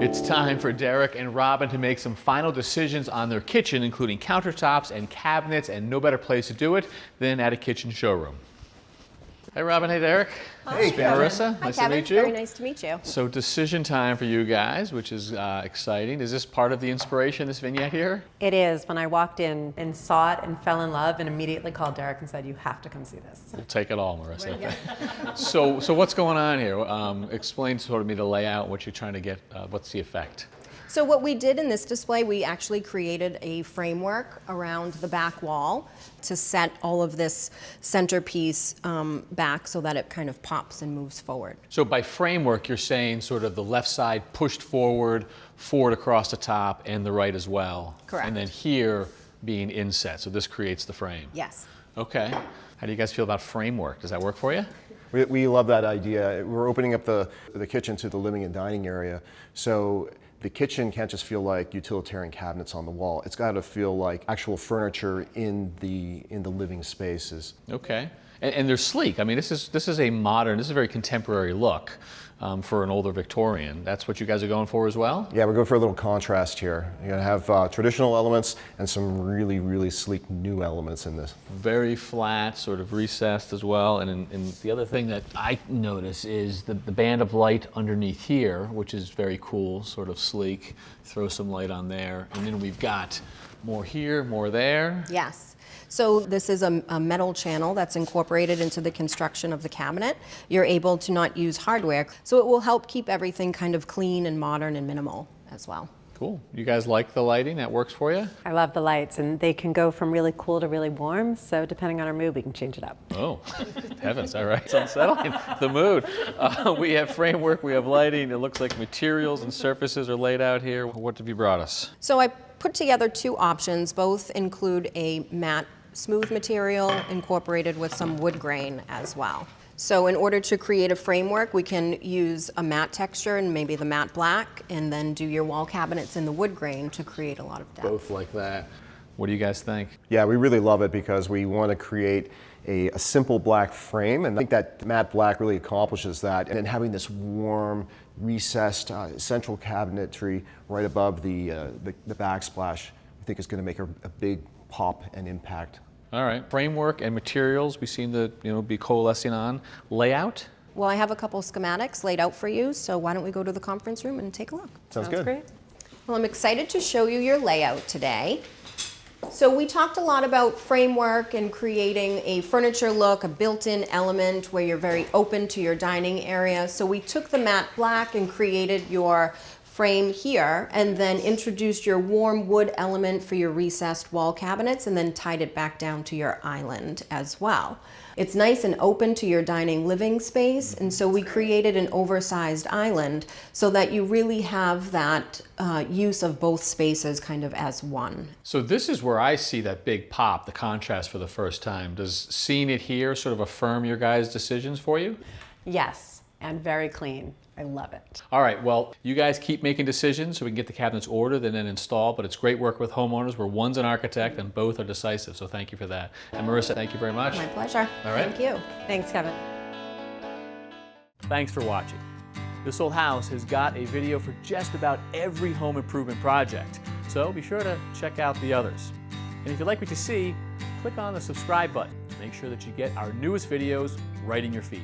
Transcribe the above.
It's time for Derek and Robin to make some final decisions on their kitchen, including countertops and cabinets, and no better place to do it than at a kitchen showroom. Hey Robin, hey Derek. Hey Marissa, Hi, nice Kevin. to meet you. Very nice to meet you. So decision time for you guys, which is exciting. Is this part of the inspiration, this vignette here? It is. When I walked in and saw it and fell in love and immediately called Derek and said, you have to come see this. We'll take it all, Marissa. So what's going on here? Explain sort of me the layout, what you're trying to get, what's the effect? So what we did in this display, we actually created a framework around the back wall to set all of this centerpiece back so that it kind of pops and moves forward. So by framework, you're saying sort of the left side pushed forward across the top, and the right as well. Correct. And then here being inset, so this creates the frame. Yes. Okay. How do you guys feel about framework? Does that work for you? We love that idea. We're opening up the kitchen to the living and dining area. So the kitchen can't just feel like utilitarian cabinets on the wall. It's got to feel like actual furniture in the living spaces. Okay. And they're sleek. I mean, this is a modern, this is a very contemporary look for an older Victorian. That's what you guys are going for as well? Yeah, we're going for a little contrast here. You're going to have traditional elements and some really, really sleek new elements in this. Very flat, sort of recessed as well. And the other thing that I notice is the band of light underneath here, which is very cool, sort of sleek. Throw some light on there. And then we've got more here, more there. Yes. So this is a metal channel that's incorporated into the construction of the cabinet. You're able to not use hardware, so it will help keep everything kind of clean and modern and minimal as well. Cool. You guys like the lighting? That works for you? I love the lights, and they can go from really cool to really warm, so depending on our mood, we can change it up. Oh, heavens, all right. It's unsettling, the mood. We have framework, we have lighting. It looks like materials and surfaces are laid out here. What have you brought us? So I put together two options. Both include a matte smooth material incorporated with some wood grain as well. So in order to create a framework, we can use a matte texture and maybe the matte black, and then do your wall cabinets in the wood grain to create a lot of depth. Both like that. What do you guys think? Yeah, we really love it because we want to create a simple black frame, and I think that matte black really accomplishes that. And then having this warm, recessed central cabinetry right above the backsplash, I think is going to make a big pop and impact. All right, framework and materials we seem to be coalescing on. Layout? Well, I have a couple schematics laid out for you, so why don't we go to the conference room and take a look? Sounds good. Great. Well, I'm excited to show you your layout today. So we talked a lot about framework and creating a furniture look, a built-in element where you're very open to your dining area. So we took the matte black and created your frame here, and then introduced your warm wood element for your recessed wall cabinets, and then tied it back down to your island as well. It's nice and open to your dining living space, and so we created an oversized island so that you really have that use of both spaces kind of as one. So this is where I see that big pop, the contrast for the first time. Does seeing it here sort of affirm your guys' decisions for you? Yes, and very clean. I love it. All right, well, you guys keep making decisions so we can get the cabinets ordered and then installed, but it's great work with homeowners where one's an architect and both are decisive, so thank you for that. And Marissa, thank you very much. My pleasure. All right. Thank you. Thanks, Kevin. Thanks for watching. This Old House has got a video for just about every home improvement project, so be sure to check out the others. And if you like what you see, click on the subscribe button. Make sure that you get our newest videos right in your feed.